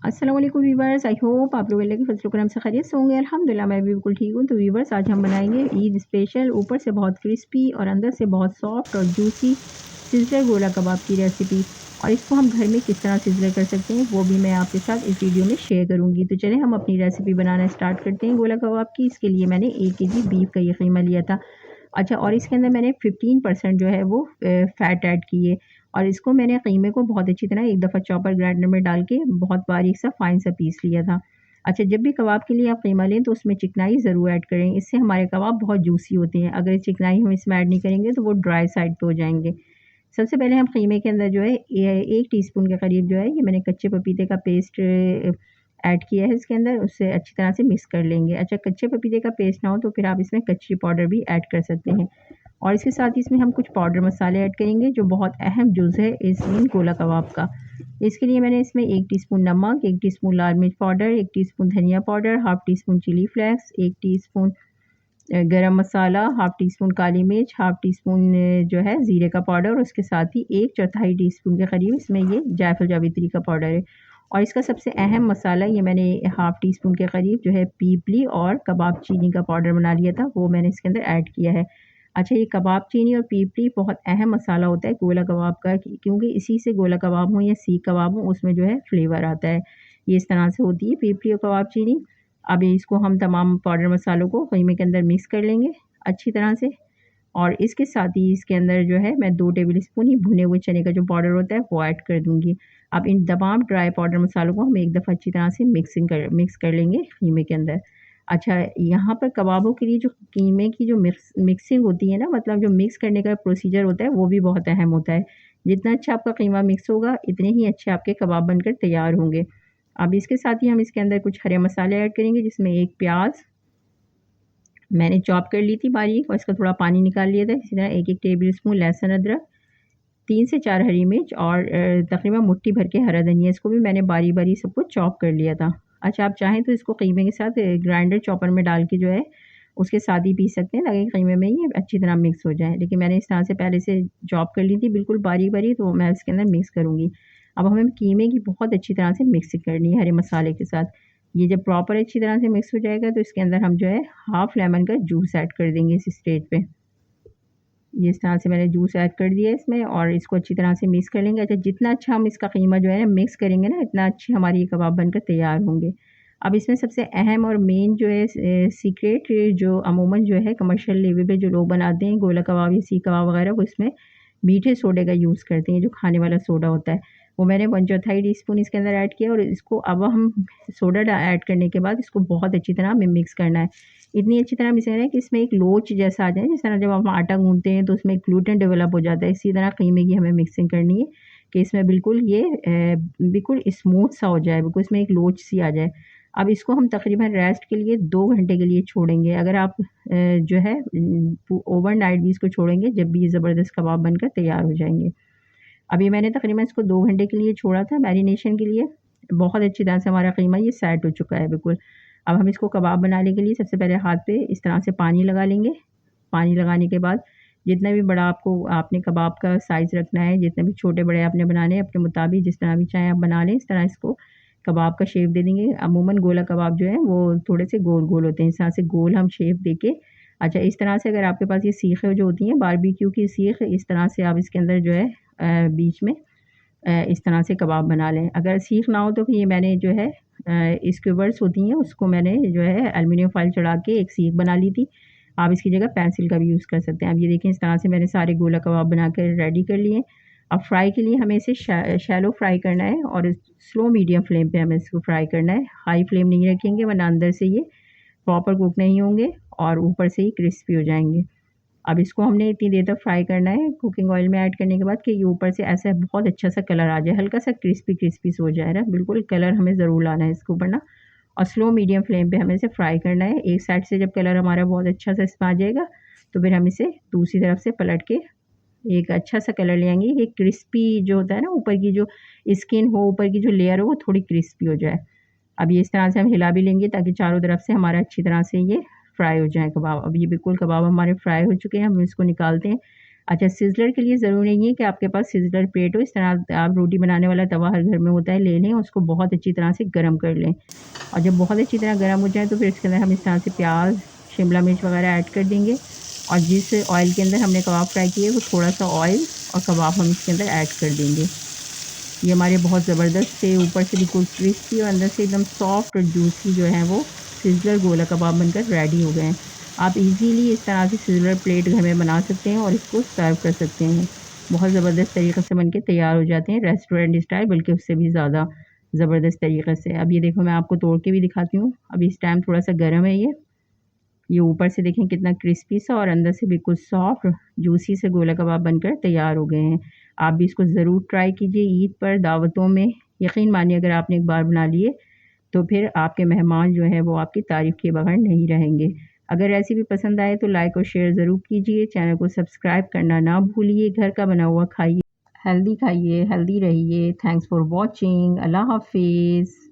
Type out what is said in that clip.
अस्सलाम वालेकुम viewers, I hope आप लोग अल्लाह के फजल करम से खैरियत से होंगे। अल्हम्दुलिल्लाह मैं भी बिल्कुल ठीक हूँ। तो वीवर्स, आज हम बनाएंगे ईद स्पेशल, ऊपर से बहुत क्रिस्पी और अंदर से बहुत सॉफ्ट और जूसी सिज़लर गोला कबाब की रेसिपी। और इसको हम घर में किस तरह सिज़लर कर सकते हैं वो भी मैं आपके साथ इस वीडियो में शेयर करूँगी। तो चलें हम अपनी रेसिपी बनाना स्टार्ट करते हैं गोला कबाब की। इसके लिए मैंने 1 केजी बीफ का ये कीमा लिया था। अच्छा, और इसके अंदर मैंने 15% जो है वो फ़ैट ऐड की है। और इसको मैंने कीमे को बहुत अच्छी तरह एक दफ़ा चॉपर ग्राइंडर में डाल के बहुत बारीक सा फ़ाइन सा पीस लिया था। अच्छा, जब भी कबाब के लिए आप कीमा लें तो उसमें चिकनाई ज़रूर ऐड करें, इससे हमारे कबाब बहुत जूसी होते हैं। अगर चिकनाई हम इसमें ऐड नहीं करेंगे तो वो ड्राई साइड पे हो जाएँगे। सबसे पहले हम कीमे के अंदर जो है 1 टीस्पून के करीब जो है ये मैंने कच्चे पपीते का पेस्ट ऐड किया है इसके अंदर, उससे अच्छी तरह से मिक्स कर लेंगे। अच्छा, कच्चे पपीते का पेस्ट ना हो तो फिर आप इसमें कच्ची पाउडर भी ऐड कर सकते हैं। और इसके साथ ही इसमें हम कुछ पाउडर मसाले ऐड करेंगे जो बहुत अहम जुज़ है इस इन गोला कबाब का। इसके लिए मैंने इसमें 1 टीस्पून नमक, 1 टीस्पून लाल मिर्च पाउडर, 1 टीस्पून धनिया powder, half teaspoon chilli flakes, 1 teaspoon garam masala, half teaspoon काली मिर्च, हाफ़ टीस्पून जो है ज़ीरे का पाउडर और उसके साथ ही 1/4 टीस्पून के करीब इसमें ये जायफल जावित्री का पाउडर है। और इसका सबसे अहम मसाला ये मैंने हाफ़ टीस्पून के करीब जो है पीपली और कबाब चीनी का पाउडर बना लिया था, वो मैंने इसके अंदर ऐड किया है। अच्छा, ये कबाब चीनी और पीपली बहुत अहम मसाला होता है गोला कबाब का, क्योंकि इसी से गोला कबाब हो या सीख कबाब हो उसमें जो है फ्लेवर आता है। ये इस तरह से होती है पीपली और कबाब चीनी। अब इसको हम तमाम पाउडर मसालों को कीमे के अंदर मिक्स कर लेंगे अच्छी तरह से। और इसके साथ ही इसके अंदर जो है मैं 2 टेबल स्पून ही भुने हुए चने का जो पाउडर होता है वो ऐड कर दूँगी। अब इन तमाम ड्राई पाउडर मसालों को हम एक दफ़ा अच्छी तरह से मिक्स कर लेंगे कीमे के अंदर। अच्छा, यहाँ पर कबाबों के लिए जो कीमे की जो मिक्सिंग होती है ना, मतलब जो मिक्स करने का प्रोसीजर होता है वो भी बहुत अहम होता है। जितना अच्छा आपका कीमा मिक्स होगा इतने ही अच्छे आपके कबाब बनकर तैयार होंगे। अब इसके साथ ही हम इसके अंदर कुछ हरे मसाले ऐड करेंगे, जिसमें 1 प्याज़ मैंने चॉप कर ली थी बारीक और इसका थोड़ा पानी निकाल लिया था। इसी तरह 1-1 टेबल स्पून लहसुन अदरक, 3 से 4 हरी मिर्च और तकरीबन मुट्ठी भर के हरा धनिया, इसको भी मैंने बारीक-बारीक सबको चॉप कर लिया था। अच्छा, आप चाहें तो इसको कीमे के साथ ग्राइंडर चॉपर में डाल के जो है उसके साथ ही पीस सकते हैं ताकि कीमे में ये अच्छी तरह मिक्स हो जाए। लेकिन मैंने इस तरह से पहले से चॉप कर ली थी बिल्कुल बारीक-बारीक, तो मैं इसके अंदर मिक्स करूँगी। अब हमें कीमे की बहुत अच्छी तरह से मिक्सिंग करनी है हरे मसाले के साथ। ये जब प्रॉपर अच्छी तरह से मिक्स हो जाएगा तो इसके अंदर हम जो है हाफ़ लेमन का जूस ऐड कर देंगे इस स्टेज पे। ये इस तरह से मैंने जूस ऐड कर दिया इसमें और इसको अच्छी तरह से मिक्स कर लेंगे। अच्छा, जितना अच्छा हम इसका कीमा जो है ना मिक्स करेंगे ना, इतना अच्छे हमारे ये कबाब बनकर तैयार होंगे। अब इसमें सबसे अहम और मेन जो है सीक्रेट, जो अमूमन जो है कमर्शियल लेवल पे जो लोग बनाते हैं गोला कबाब या सीख कबाब वगैरह, वो इसमें मीठे सोडे का यूज़ करते हैं, जो खाने वाला सोडा होता है। वो मैंने 1/4 टीस्पून इसके अंदर ऐड किया और इसको अब हम सोडा ऐड करने के बाद इसको बहुत अच्छी तरह हमें मिक्स करना है। इतनी अच्छी तरह मिक्स करना है कि इसमें एक लोच जैसा आ जाए, जिस तरह जब हम आटा गूँथते हैं तो उसमें ग्लूटेन डेवलप हो जाता है, इसी तरह कीमे की हमें मिक्सिंग करनी है कि इसमें बिल्कुल ये बिल्कुल स्मूथ सा हो जाए, बिल्कुल इसमें एक लोच सी आ जाए। अब इसको हम तकरीबन रेस्ट के लिए 2 घंटे के लिए छोड़ेंगे। अगर आप जो है ओवरनाइट भी इसको छोड़ेंगे, जब भी ये ज़बरदस्त कबाब बनकर तैयार हो जाएँगे। अभी मैंने तकरीबन इसको 2 घंटे के लिए छोड़ा था मैरिनेशन के लिए। बहुत अच्छी तरह से हमारा कीमा ये सेट हो चुका है बिल्कुल। अब हम इसको कबाब बनाने के लिए सबसे पहले हाथ पे इस तरह से पानी लगा लेंगे। पानी लगाने के बाद जितना भी बड़ा आपने कबाब का साइज़ रखना है, जितने भी छोटे-बड़े आपने बनाने हैं अपने मुताबिक, जिस तरह भी चाहें आप बना लें, इस तरह इसको कबाब का शेप दे देंगे। अमूमन गोला कबाब जो है वो थोड़े से गोल-गोल होते हैं, इस तरह से गोल हम शेप देके अच्छा, इस तरह से अगर आपके पास ये सीखें जो होती हैं बारबेक्यू की सीख, इस तरह से आप इसके अंदर जो है बीच में इस तरह से कबाब बना लें। अगर सीख ना हो तो फिर ये मैंने जो है स्क्यूवर्स होती हैं उसको मैंने जो है एल्युमिनियम फ़ॉइल चढ़ा के एक सीख बना ली थी। आप इसकी जगह पेंसिल का भी यूज़ कर सकते हैं। अब ये देखें इस तरह से मैंने सारे गोला कबाब बनाकर रेडी कर लिए। अब फ्राई के लिए हमें इसे शैलो फ्राई करना है और स्लो मीडियम फ्लेम पे हमें इसको फ्राई करना है। हाई फ्लेम नहीं रखेंगे वरना अंदर से ये प्रॉपर कुक नहीं होंगे और ऊपर से ही क्रिस्पी हो जाएँगे। अब इसको हमने इतनी देर तक फ्राई करना है कुकिंग ऑयल में ऐड करने के बाद कि ये ऊपर से ऐसा बहुत अच्छा सा कलर आ जाए, हल्का सा क्रिस्पी सा हो जाए ना, बिल्कुल कलर हमें ज़रूर लाना है इसके ऊपर ना। और स्लो मीडियम फ्लेम पे हमें इसे फ्राई करना है। एक साइड से जब कलर हमारा बहुत अच्छा सा इसमें आ जाएगा तो फिर हम इसे दूसरी तरफ से पलट के एक अच्छा सा कलर ले आएँगे। ये क्रिस्पी जो होता है ना, ऊपर की जो स्किन हो, ऊपर की जो लेयर हो वो थोड़ी क्रिस्पी हो जाए। अब ये इस तरह से हम हिला भी लेंगे ताकि चारों तरफ से हमारा अच्छी तरह से ये फ्राई हो जाए कबाब। अब ये बिल्कुल कबाब हमारे फ्राई हो चुके हैं, हम इसको निकालते हैं। अच्छा, सिज़लर के लिए ज़रूरी नहीं है कि आपके पास सिज़लर प्लेट हो। इस तरह आप रोटी बनाने वाला तवा हर घर में होता है, ले लें, उसको बहुत अच्छी तरह से गरम कर लें। और जब बहुत अच्छी तरह गरम हो जाए तो फिर इसके अंदर हम इस तरह से प्याज, शिमला मिर्च वगैरह ऐड कर देंगे। और जिस ऑयल के अंदर हमने कबाब फ्राई किए वो थोड़ा सा ऑयल और कबाब हम इसके अंदर ऐड कर देंगे। ये हमारे बहुत ज़बरदस्त से ऊपर से बिल्कुल क्रिस्पी और अंदर से एकदम सॉफ्ट और जूसी जो है वो सिज़लर गोला कबाब बनकर रेडी हो गए हैं। आप इजीली इस तरह से सिज़लर प्लेट घर में बना सकते हैं और इसको सर्व कर सकते हैं। बहुत ज़बरदस्त तरीक़े से बनके तैयार हो जाते हैं, रेस्टोरेंट स्टाइल, बल्कि उससे भी ज़्यादा ज़बरदस्त तरीक़े से। अब ये देखो मैं आपको तोड़ के भी दिखाती हूँ। अभी इस टाइम थोड़ा-सा गर्म है ये ऊपर से देखें कितना क्रिस्पी सा और अंदर से बिल्कुल सॉफ्ट जूसी से गोला कबाब बनकर तैयार हो गए हैं। आप भी इसको ज़रूर ट्राई कीजिए ईद पर, दावतों में। यकीन मानिए अगर आपने एक बार बना लिए तो फिर आपके मेहमान जो हैं वो आपकी तारीफ़ किए बगैर नहीं रहेंगे। अगर रेसिपी पसंद आए तो लाइक और शेयर ज़रूर कीजिए। चैनल को सब्सक्राइब करना ना भूलिए। घर का बना हुआ खाइए, हेल्दी रहिए। Thanks for watching. अल्लाह हाफ़िज़।